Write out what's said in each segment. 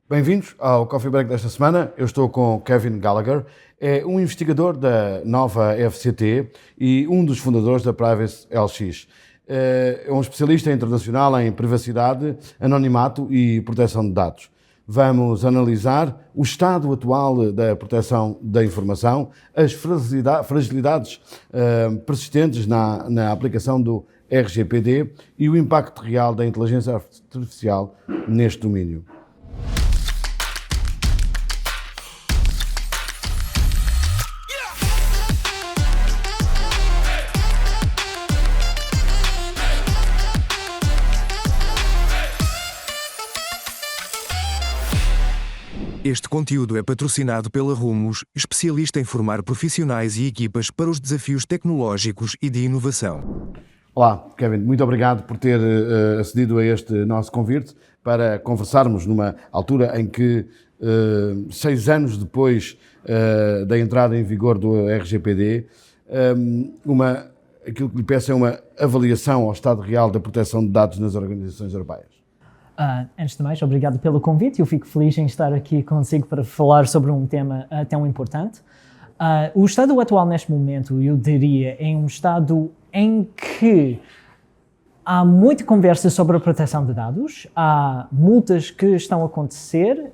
Bem-vindos ao Coffee Break desta semana. Eu estou com Kevin Gallagher, é um investigador da nova FCT e um dos fundadores da Privacy LX. É um especialista internacional em privacidade, anonimato e proteção de dados. Vamos analisar o estado atual da proteção da informação, as fragilidades persistentes na aplicação do RGPD e o impacto real da inteligência artificial neste domínio. Este conteúdo é patrocinado pela Rumos, especialista em formar profissionais e equipas para os desafios tecnológicos e de inovação. Olá, Kevin, muito obrigado por ter acedido a este nosso convite para conversarmos numa altura em que, 6 anos depois da entrada em vigor do RGPD, aquilo que lhe peço é uma avaliação ao estado real da proteção de dados nas organizações europeias. Antes de mais, obrigado pelo convite. Eu fico feliz em estar aqui consigo para falar sobre um tema tão importante. O estado atual neste momento, eu diria, é um estado em que há muita conversa sobre a proteção de dados, há multas que estão a acontecer,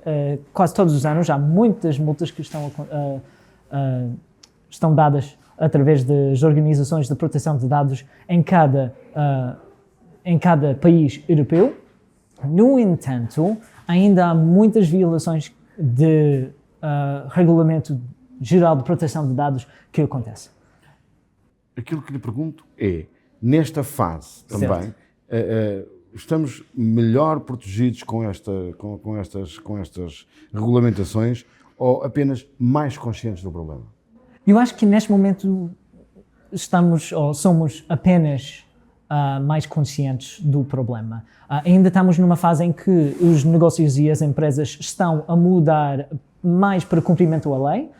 quase todos os anos há muitas multas que estão dadas através das organizações de proteção de dados em cada país europeu. No entanto, ainda há muitas violações de Regulamento Geral de Proteção de Dados que acontecem. Aquilo que lhe pergunto é, nesta fase também, estamos melhor protegidos com estas regulamentações ou apenas mais conscientes do problema? Eu acho que neste momento somos apenas mais conscientes do problema. Ainda estamos numa fase em que os negócios e as empresas estão a mudar mais para cumprimento da lei,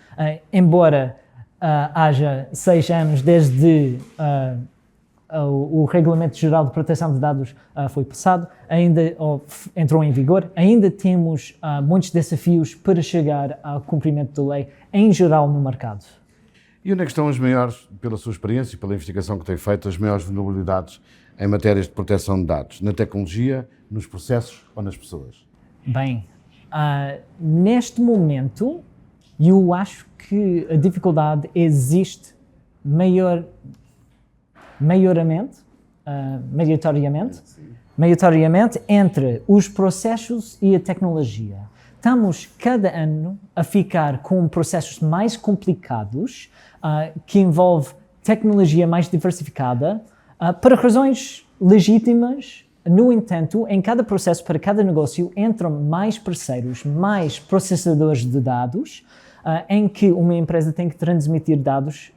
embora haja 6 anos desde o Regulamento Geral de Proteção de Dados foi passado, entrou em vigor, ainda temos muitos desafios para chegar ao cumprimento da lei em geral no mercado. E onde é que estão as maiores, pela sua experiência e pela investigação que tem feito, as maiores vulnerabilidades em matérias de proteção de dados? Na tecnologia, nos processos ou nas pessoas? Bem, neste momento, eu acho que a dificuldade existe maioritariamente entre os processos e a tecnologia. Estamos cada ano a ficar com processos mais complicados, que envolve tecnologia mais diversificada, para razões legítimas. No entanto, em cada processo, para cada negócio, entram mais parceiros, mais processadores de dados, em que uma empresa tem que transmitir dados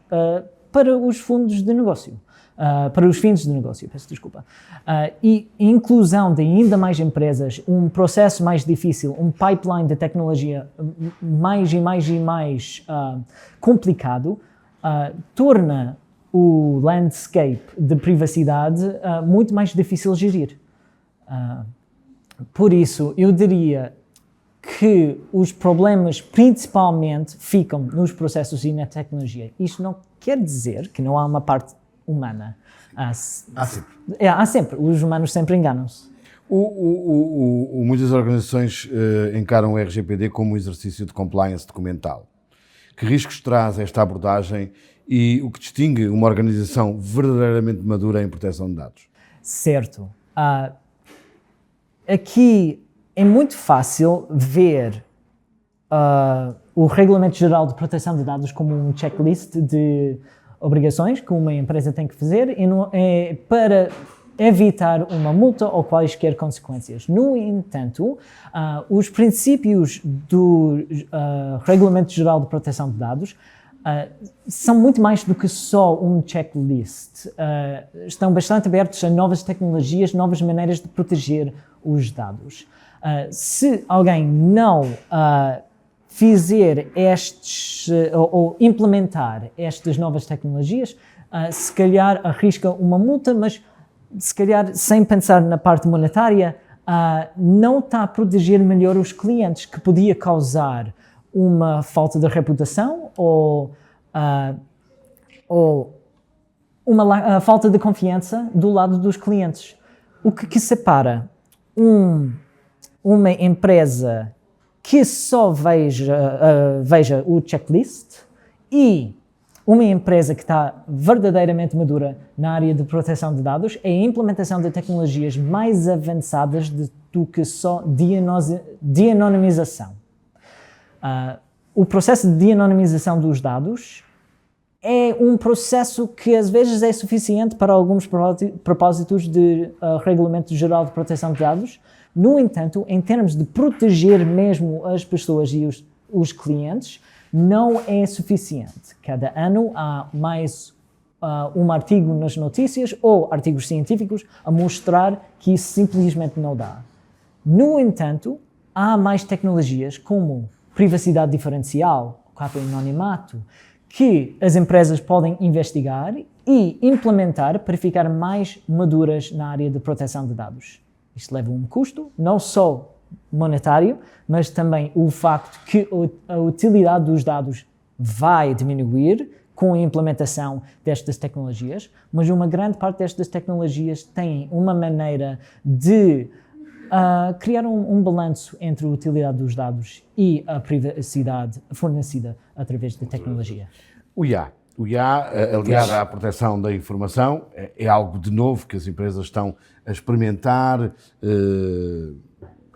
para os fundos de negócio. Para os fins de negócio, peço desculpa. E inclusão de ainda mais empresas, um processo mais difícil, um pipeline de tecnologia mais complicado, torna o landscape de privacidade muito mais difícil de gerir. Por isso, eu diria que os problemas principalmente ficam nos processos e na tecnologia. Isto não quer dizer que não há uma parte humana. Há sempre. Os humanos sempre enganam-se. Muitas organizações encaram o RGPD como um exercício de compliance documental. Que riscos traz esta abordagem e o que distingue uma organização verdadeiramente madura em proteção de dados? Certo. Aqui é muito fácil ver o Regulamento Geral de Proteção de Dados como um checklist de obrigações que uma empresa tem que fazer para evitar uma multa ou quaisquer consequências. No entanto, os princípios do Regulamento Geral de Proteção de Dados são muito mais do que só um checklist. Estão bastante abertos a novas tecnologias, novas maneiras de proteger os dados. Se alguém não fizer ou implementar estas novas tecnologias, se calhar arrisca uma multa, mas se calhar sem pensar na parte monetária, não está a proteger melhor os clientes, que podia causar uma falta de reputação ou uma falta de confiança do lado dos clientes. O que separa uma empresa que só veja o checklist e uma empresa que está verdadeiramente madura na área de proteção de dados é a implementação de tecnologias mais avançadas do que só de anonimização. O processo de anonimização dos dados é um processo que às vezes é suficiente para alguns propósitos de Regulamento Geral de Proteção de Dados. No entanto, em termos de proteger mesmo as pessoas e os clientes, não é suficiente. Cada ano há mais um artigo nas notícias ou artigos científicos a mostrar que isso simplesmente não dá. No entanto, há mais tecnologias como privacidade diferencial, capa e anonimato, que as empresas podem investigar e implementar para ficar mais maduras na área de proteção de dados. Isto leva a um custo, não só monetário, mas também o facto que a utilidade dos dados vai diminuir com a implementação destas tecnologias, mas uma grande parte destas tecnologias tem uma maneira de criar um balanço entre a utilidade dos dados e a privacidade fornecida através da tecnologia. O IA, aliado à proteção da informação, é algo de novo que as empresas estão a experimentar.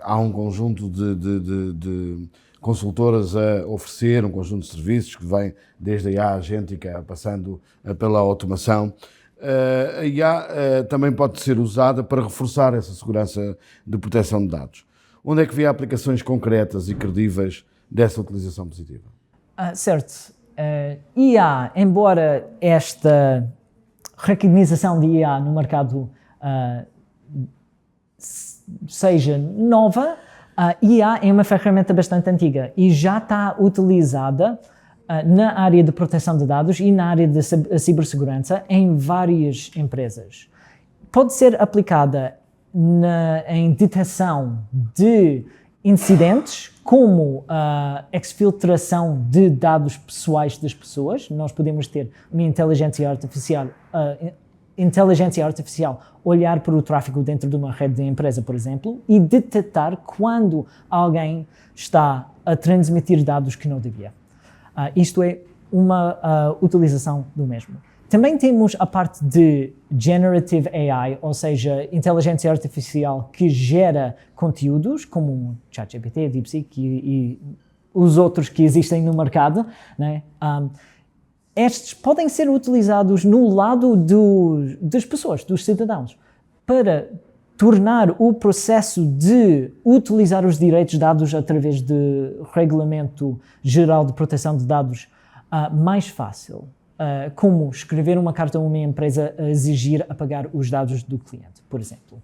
Há um conjunto de consultoras a oferecer um conjunto de serviços que vem desde a IA agêntica, passando pela automação. A IA também pode ser usada para reforçar essa segurança de proteção de dados. Onde é que vê aplicações concretas e credíveis dessa utilização positiva? Certo. IA, embora esta recognização de IA no mercado seja nova, a IA é uma ferramenta bastante antiga e já está utilizada na área de proteção de dados e na área de cibersegurança em várias empresas. Pode ser aplicada em detecção de incidentes, como a exfiltração de dados pessoais das pessoas. Nós podemos ter uma inteligência artificial olhar para o tráfego dentro de uma rede de empresa, por exemplo, e detectar quando alguém está a transmitir dados que não devia. Isto é uma utilização do mesmo. Também temos a parte de Generative AI, ou seja, inteligência artificial que gera conteúdos, como ChatGPT, DeepSeek e os outros que existem no mercado, né? Estes podem ser utilizados no lado das pessoas, dos cidadãos, para tornar o processo de utilizar os direitos dados através de Regulamento Geral de Proteção de Dados mais fácil. Como escrever uma carta a uma empresa a exigir apagar os dados do cliente, por exemplo.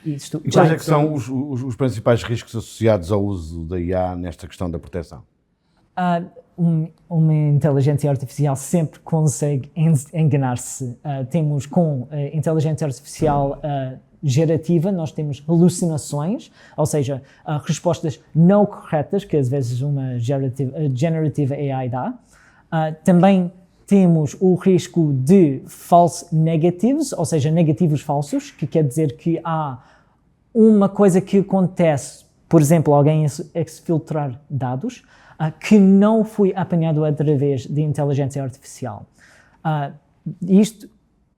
E quais é que são os principais riscos associados ao uso da IA nesta questão da proteção? Uma inteligência artificial sempre consegue enganar-se. Temos com a inteligência artificial gerativa, nós temos alucinações, ou seja, respostas não corretas, que às vezes uma generative AI dá. Também temos o risco de false negatives, ou seja, negativos falsos, que quer dizer que há uma coisa que acontece, por exemplo, alguém exfiltrar dados, que não foi apanhado através de inteligência artificial. Isto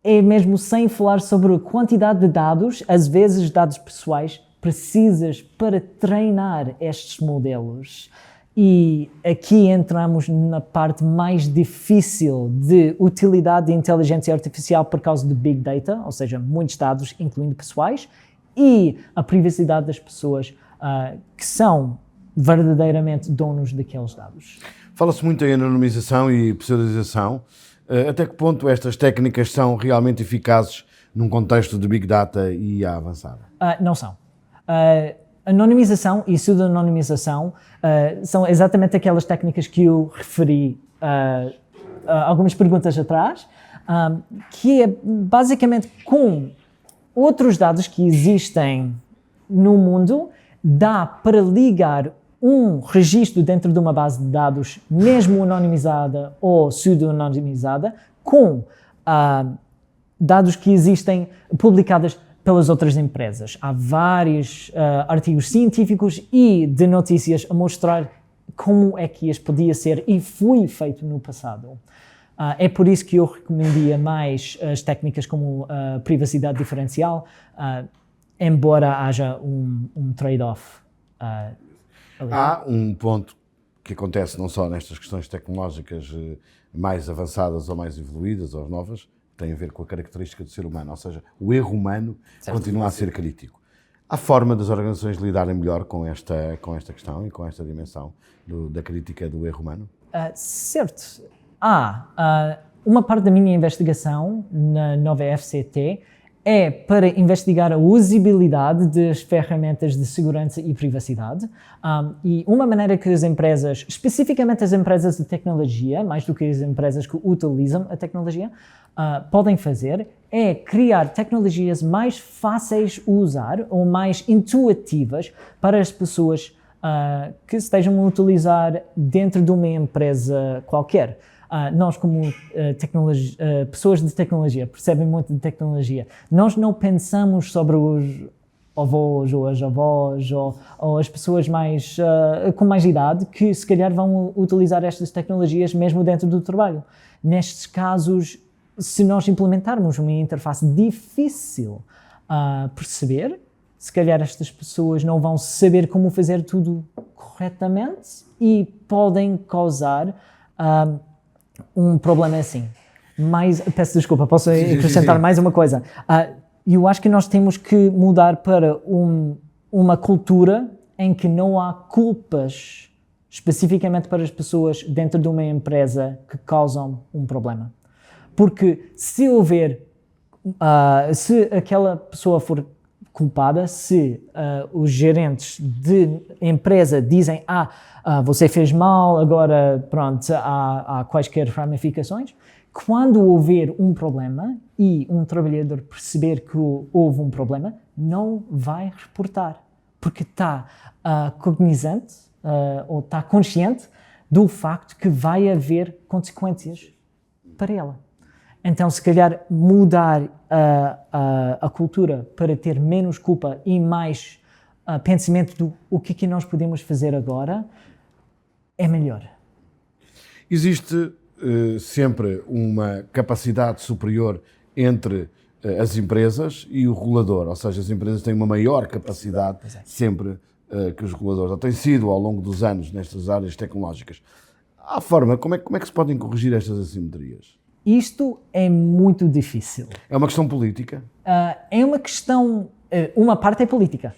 é mesmo sem falar sobre a quantidade de dados, às vezes dados pessoais, precisas para treinar estes modelos. E aqui entramos na parte mais difícil de utilidade de inteligência artificial por causa de Big Data, ou seja, muitos dados, incluindo pessoais, e a privacidade das pessoas que são verdadeiramente donos daqueles dados. Fala-se muito em anonimização e pseudonização. Até que ponto estas técnicas são realmente eficazes num contexto de Big Data e IA avançada? Não são. Anonimização e pseudonimização são exatamente aquelas técnicas que eu referi algumas perguntas atrás, que é basicamente com outros dados que existem no mundo, dá para ligar um registro dentro de uma base de dados, mesmo anonimizada ou pseudo-anonimizada, com dados que existem publicados pelas outras empresas. Há vários artigos científicos e de notícias a mostrar como é que isto podia ser e foi feito no passado. É por isso que eu recomendaria mais as técnicas como a privacidade diferencial, embora haja um trade-off. Há um ponto que acontece não só nestas questões tecnológicas mais avançadas ou mais evoluídas ou novas, tem a ver com a característica do ser humano, ou seja, o erro humano continua a ser crítico. Há forma das organizações lidarem melhor com esta questão e com esta dimensão da crítica do erro humano? Certo. Uma parte da minha investigação na nova FCT é para investigar a usabilidade das ferramentas de segurança e privacidade. E uma maneira que as empresas, especificamente as empresas de tecnologia, mais do que as empresas que utilizam a tecnologia, podem fazer é criar tecnologias mais fáceis de usar ou mais intuitivas para as pessoas que estejam a utilizar dentro de uma empresa qualquer. Nós, como pessoas de tecnologia, percebem muito de tecnologia, nós não pensamos sobre os avós ou as avós ou as pessoas com mais idade que se calhar vão utilizar estas tecnologias mesmo dentro do trabalho. Nestes casos, se nós implementarmos uma interface difícil a perceber, se calhar estas pessoas não vão saber como fazer tudo corretamente e podem causar um problema assim. Peço desculpa, posso acrescentar mais uma coisa? Eu acho que nós temos que mudar para uma cultura em que não há culpas especificamente para as pessoas dentro de uma empresa que causam um problema. Porque se aquela pessoa for culpada, se os gerentes de empresa dizem você fez mal, agora pronto, há quaisquer ramificações, quando houver um problema e um trabalhador perceber que houve um problema, não vai reportar, porque está cognizante ou está consciente do facto que vai haver consequências para ela. Então, se calhar, mudar a cultura para ter menos culpa e mais pensamento do o que nós podemos fazer agora é melhor. Existe sempre uma capacidade superior entre as empresas e o regulador, ou seja, as empresas têm uma maior capacidade sempre que os reguladores, ou tem sido ao longo dos anos nestas áreas tecnológicas. Há forma, como é que se podem corrigir estas assimetrias? Isto é muito difícil. É uma questão política? É uma questão... uma parte é política.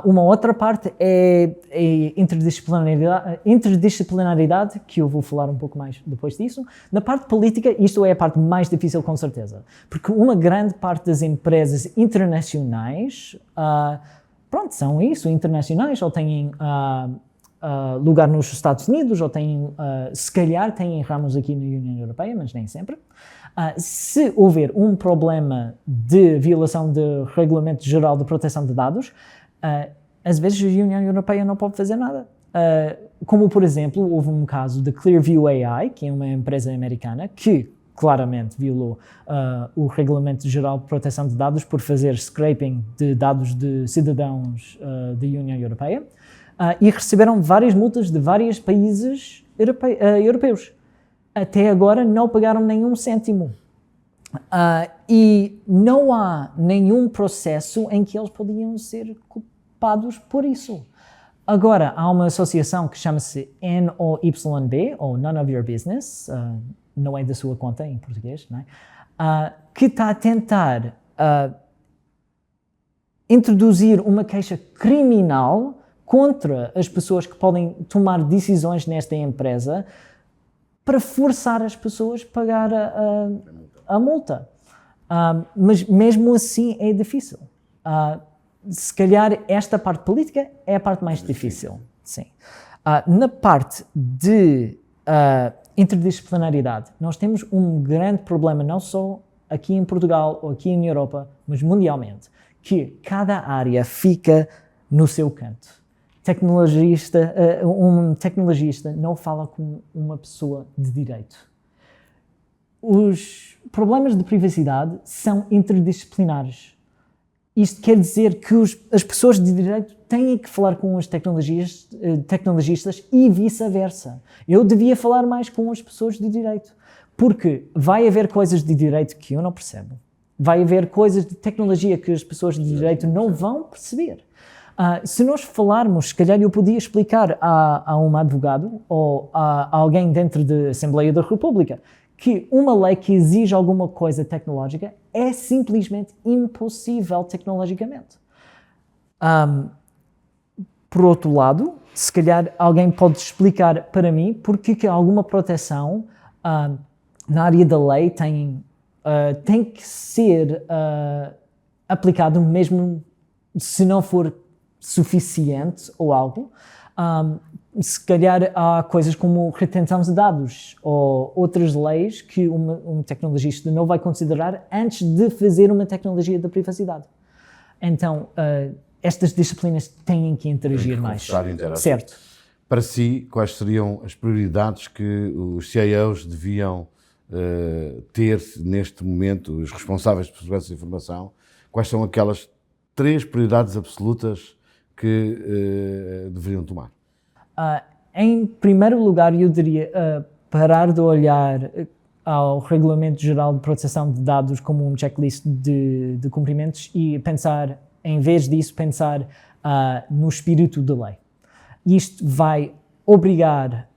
Uma outra parte é interdisciplinaridade, que eu vou falar um pouco mais depois disso. Na parte política, isto é a parte mais difícil, com certeza. Porque uma grande parte das empresas internacionais, são isso, internacionais, ou têm lugar nos Estados Unidos, ou se calhar têm ramos aqui na União Europeia, mas nem sempre. Se houver um problema de violação do Regulamento Geral de Proteção de Dados, às vezes a União Europeia não pode fazer nada. Como, por exemplo, houve um caso da Clearview AI, que é uma empresa americana, que claramente violou o Regulamento Geral de Proteção de Dados por fazer scraping de dados de cidadãos da União Europeia. E receberam várias multas de vários países europeus. Até agora não pagaram nenhum cêntimo. E não há nenhum processo em que eles podiam ser culpados por isso. Agora, há uma associação que chama-se NOYB, ou None of Your Business, não é da sua conta em português, não é? Que está a tentar introduzir uma queixa criminal contra as pessoas que podem tomar decisões nesta empresa para forçar as pessoas a pagar a multa. Mas mesmo assim é difícil. Se calhar esta parte política é a parte mais difícil. Sim. Na parte de interdisciplinaridade, nós temos um grande problema, não só aqui em Portugal ou aqui na Europa, mas mundialmente, que cada área fica no seu canto. Um tecnologista não fala com uma pessoa de direito. Os problemas de privacidade são interdisciplinares. Isto quer dizer que as pessoas de direito têm que falar com os tecnologistas e vice-versa. Eu devia falar mais com as pessoas de direito, porque vai haver coisas de direito que eu não percebo. Vai haver coisas de tecnologia que as pessoas de direito não vão perceber. Se nós falarmos, se calhar eu podia explicar a um advogado ou a alguém dentro da Assembleia da República que uma lei que exige alguma coisa tecnológica é simplesmente impossível tecnologicamente. Por outro lado, se calhar alguém pode explicar para mim porque que alguma proteção na área da lei tem que ser aplicado mesmo se não for suficiente ou algo. Se calhar há coisas como retenção de dados ou outras leis que um tecnologista não vai considerar antes de fazer uma tecnologia da privacidade. Então, estas disciplinas têm que interagir mais. Certo. Para si, quais seriam as prioridades que os CIOs deviam ter neste momento, os responsáveis por segurança de informação? Quais são aquelas 3 prioridades absolutas que deveriam tomar? Em primeiro lugar, eu diria parar de olhar ao Regulamento Geral de Proteção de Dados como um checklist de cumprimentos e pensar, em vez disso, pensar no espírito da lei. Isto vai obrigar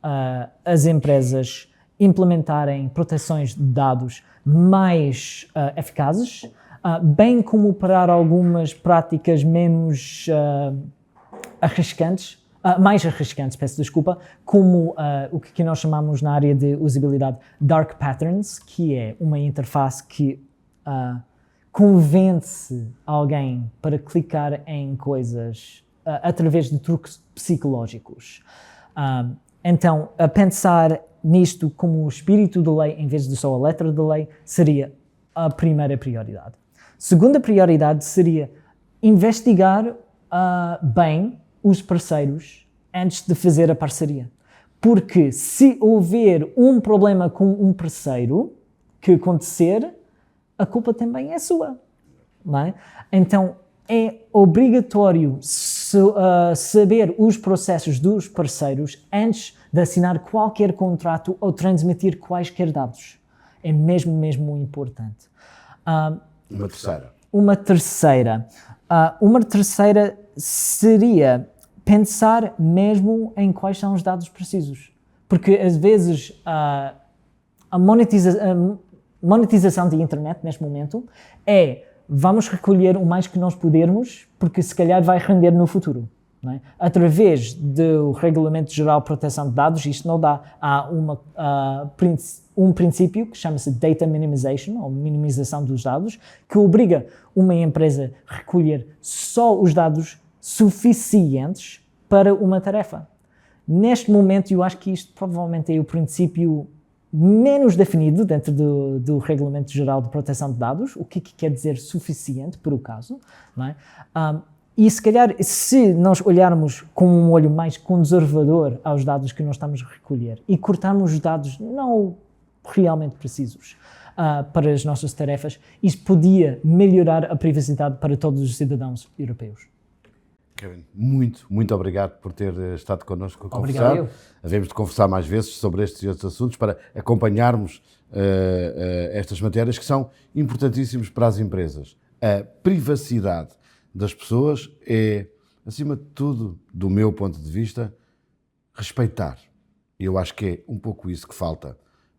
as empresas a implementarem proteções de dados mais eficazes, bem como parar algumas práticas menos arriscantes, mais arriscantes, peço desculpa, como o que nós chamamos na área de usabilidade Dark Patterns, que é uma interface que convence alguém para clicar em coisas através de truques psicológicos. Então, a pensar nisto como o espírito da lei, em vez de só a letra da lei, seria a primeira prioridade. Segunda prioridade seria investigar bem os parceiros antes de fazer a parceria. Porque se houver um problema com um parceiro que acontecer, a culpa também é sua. Não é? Então, é obrigatório saber os processos dos parceiros antes de assinar qualquer contrato ou transmitir quaisquer dados. É mesmo importante. Uma terceira seria pensar mesmo em quais são os dados precisos. Porque, às vezes, a monetização da internet, neste momento, vamos recolher o mais que nós pudermos, porque se calhar vai render no futuro. Não é? Através do Regulamento Geral de Proteção de Dados, isto não dá. Há um princípio que chama-se Data Minimization, ou minimização dos dados, que obriga uma empresa a recolher só os dados suficientes para uma tarefa. Neste momento, eu acho que isto provavelmente é o princípio menos definido dentro do Regulamento Geral de Proteção de Dados, o que quer dizer suficiente, por o caso. Não é? E se calhar, se nós olharmos com um olho mais conservador aos dados que nós estamos a recolher e cortarmos os dados não realmente precisos para as nossas tarefas, isso podia melhorar a privacidade para todos os cidadãos europeus. Kevin, muito obrigado por ter estado connosco a conversar. Obrigado. Havemos de conversar mais vezes sobre estes e outros assuntos para acompanharmos estas matérias que são importantíssimas para as empresas. A privacidade das pessoas é, acima de tudo, do meu ponto de vista, respeitar. E eu acho que é um pouco isso que falta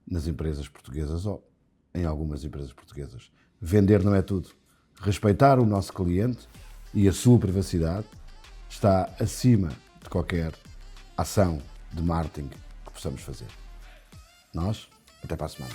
nas empresas portuguesas ou em algumas empresas portuguesas. Vender não é tudo. Respeitar o nosso cliente e a sua privacidade está acima de qualquer ação de marketing que possamos fazer. Nós, até para a semana.